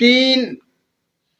3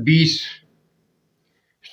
20,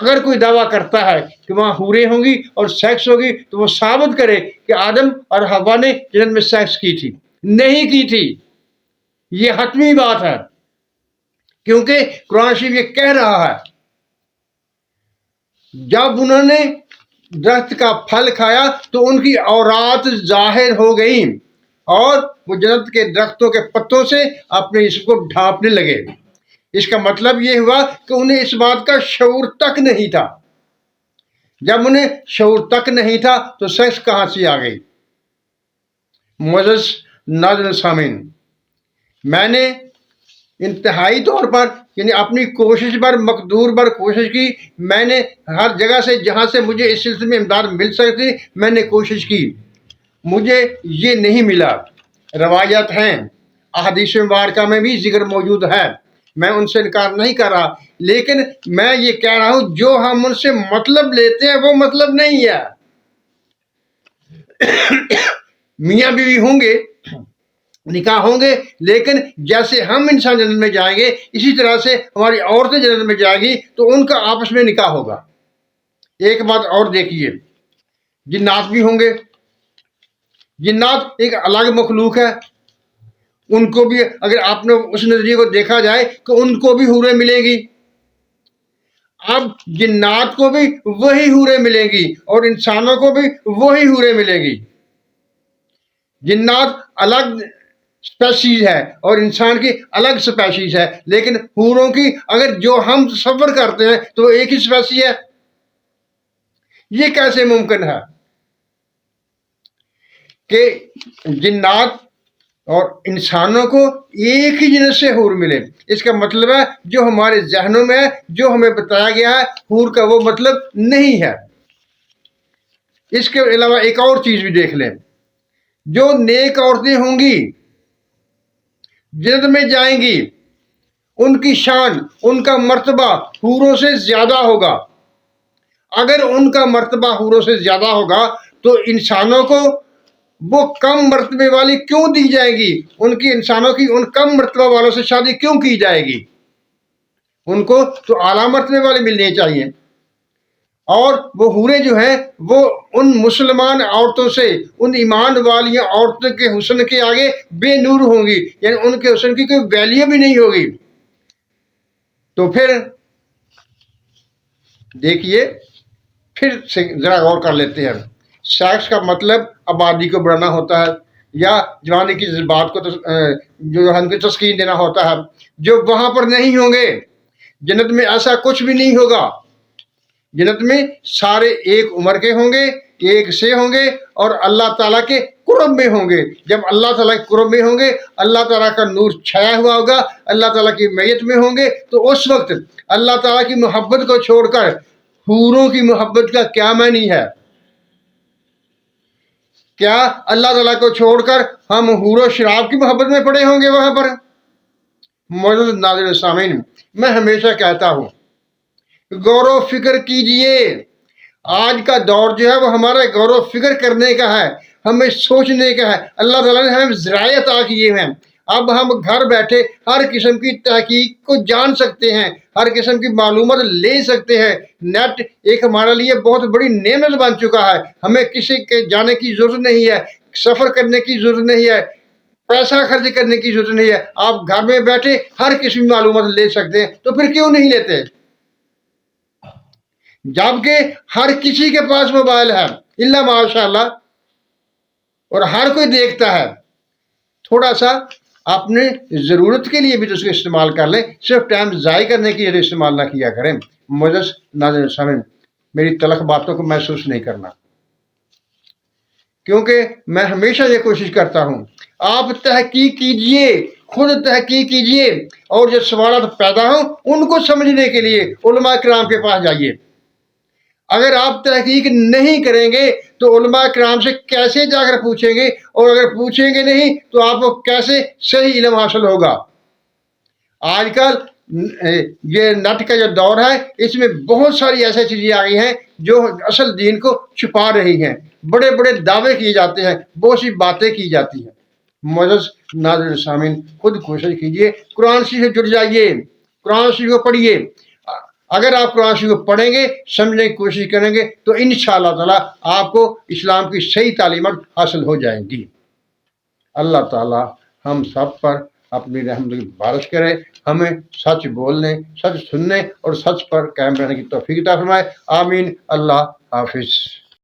اگر کوئی دعویٰ کرتا ہے کہ وہاں حوریں ہوں گی اور سیکس ہوگی تو وہ ثابت کرے کہ آدم اور حوا نے جنت میں سیکس کی تھی، نہیں کی تھی۔ یہ حتمی بات ہے، کیونکہ قرآن شریف یہ کہہ رہا ہے جب انہوں نے درخت کا پھل کھایا تو ان کی عورات ظاہر ہو گئیں اور وہ جنت کے درختوں کے پتوں سے اپنے جسم کو ڈھانپنے لگے۔ اس کا مطلب یہ ہوا کہ انہیں اس بات کا شعور تک نہیں تھا۔ جب انہیں شعور تک نہیں تھا تو سیکس کہاں سے آ گئی؟ معزز ناظرین سامعین، میں نے انتہائی طور پر یعنی اپنی کوشش پر مقدور پر کوشش کی، میں نے ہر جگہ سے جہاں سے مجھے اس سلسلے میں امداد مل سکتی میں نے کوشش کی، مجھے یہ نہیں ملا۔ روایات ہیں، احادیث مبارکہ میں بھی ذکر موجود ہے، میں ان سے انکار نہیں کر رہا، لیکن میں یہ کہہ رہا ہوں جو ہم ان سے مطلب لیتے ہیں وہ مطلب نہیں ہے۔ میاں بیوی ہوں گے، نکاح ہوں گے، لیکن جیسے ہم انسان جنت میں جائیں گے اسی طرح سے ہماری عورتیں جنت میں جائیں گی تو ان کا آپس میں نکاح ہوگا۔ ایک بات اور دیکھیے، جنات بھی ہوں گے، جنات ایک الگ مخلوق ہے، ان کو بھی اگر آپ نے اس نظریے کو دیکھا جائے کہ ان کو بھی حوریں ملیں گی۔ اب جنات کو بھی وہی حوریں ملیں گی اور انسانوں کو بھی وہی حوریں ملیں گی۔ جنات الگ سپیشیز ہے اور انسان کی الگ سپیشیز ہے، لیکن حوروں کی اگر جو ہم تصور کرتے ہیں تو وہ ایک ہی سپیشی ہے۔ یہ کیسے ممکن ہے کہ جنات اور انسانوں کو ایک ہی جنس سے حور ملے؟ اس کا مطلب ہے جو ہمارے ذہنوں میں ہے، جو ہمیں بتایا گیا ہے، حور کا وہ مطلب نہیں ہے۔ اس کے علاوہ ایک اور چیز بھی دیکھ لیں، جو نیک عورتیں ہوں گی جنت میں جائیں گی، ان کی شان، ان کا مرتبہ حوروں سے زیادہ ہوگا۔ اگر ان کا مرتبہ حوروں سے زیادہ ہوگا تو انسانوں کو وہ کم مرتبے والی کیوں دی جائے گی؟ ان کی انسانوں کی ان کم مرتبہ والوں سے شادی کیوں کی جائے گی؟ ان کو تو اعلیٰ مرتبے والے ملنے چاہیے۔ اور وہ حوریں جو ہیں وہ ان مسلمان عورتوں سے، ان ایمان والی عورتوں کے حسن کے آگے بے نور ہوں گی، یعنی ان کے حسن کی کوئی ویلیو بھی نہیں ہوگی۔ تو پھر دیکھیے، پھر سے ذرا غور کر لیتے ہیں، سیکس کا مطلب آبادی کو بڑھانا ہوتا ہے یا جوانی کی جذبات کو جو ہم کو تسکین دینا ہوتا ہے، جو وہاں پر نہیں ہوں گے۔ جنت میں ایسا کچھ بھی نہیں ہوگا۔ جنت میں سارے ایک عمر کے ہوں گے، ایک سے ہوں گے اور اللہ تعالیٰ کے قرب میں ہوں گے۔ جب اللہ تعالیٰ کے قرب میں ہوں گے، اللہ تعالیٰ کا نور چھایا ہوا ہوگا، اللہ تعالیٰ کی معیت میں ہوں گے، تو اس وقت اللہ تعالیٰ کی محبت کو چھوڑ کر حوروں کی محبت کا کیا معنی ہے؟ کیا اللہ تعالیٰ کو چھوڑ کر ہم حور و شراب کی محبت میں پڑے ہوں گے وہاں پر؟ معزز ناظرین سامعین، میں ہمیشہ کہتا ہوں غور و فکر کیجئے۔ آج کا دور جو ہے وہ ہمارا غور و فکر کرنے کا ہے، ہمیں سوچنے کا ہے۔ اللہ تعالیٰ نے ہمیں ذرائع عطا کیے ہیں، اب ہم گھر بیٹھے ہر قسم کی تحقیق کو جان سکتے ہیں، ہر قسم کی معلومات لے سکتے ہیں۔ نیٹ ایک ہمارے لیے بہت بڑی نعمت بن چکا ہے، ہمیں کسی کے جانے کی ضرورت نہیں ہے، سفر کرنے کی ضرورت نہیں ہے، پیسہ خرچ کرنے کی ضرورت نہیں ہے، آپ گھر میں بیٹھے ہر قسم کی معلومات لے سکتے ہیں۔ تو پھر کیوں نہیں لیتے؟ جبکہ ہر کسی کے پاس موبائل ہے الا ماشاء اللہ، اور ہر کوئی دیکھتا ہے۔ تھوڑا سا اپنے ضرورت کے لیے بھی تو اس کو استعمال کر لیں، صرف ٹائم ضائع کرنے کے لیے استعمال نہ کیا کریں۔ معزز ناظرین سامعین، میری تلخ باتوں کو محسوس نہیں کرنا، کیونکہ میں ہمیشہ یہ کوشش کرتا ہوں آپ تحقیق کیجئے، خود تحقیق کیجئے، اور جو سوالات پیدا ہوں ان کو سمجھنے کے لیے علماء کرام کے پاس جائیے۔ اگر آپ تحقیق نہیں کریں گے تو علماء کرام سے کیسے جا کر پوچھیں گے، اور اگر پوچھیں گے نہیں تو آپ کو کیسے صحیح علم حاصل ہوگا؟ آج کل یہ نیٹ کا جو دور ہے اس میں بہت ساری ایسی چیزیں آ گئی ہیں جو اصل دین کو چھپا رہی ہیں، بڑے بڑے دعوے کیے جاتے ہیں، بہت سی باتیں کی جاتی ہیں۔ معزز ناظرین سامعین، خود کوشش کیجئے، قرآن شریف سے جڑ جائیے، قرآن شریف کو پڑھیے، اگر آپ قرآن شریف کو پڑھیں گے، سمجھنے کی کوشش کریں گے تو انشاءاللہ تعالیٰ آپ کو اسلام کی صحیح تعلیمات حاصل ہو جائیں گی۔ اللہ تعالیٰ ہم سب پر اپنی رحمت کی بارش کرے، ہمیں سچ بولنے، سچ سننے اور سچ پر قائم رہنے کی توفیق عطا فرمائے۔ آمین۔ اللہ حافظ۔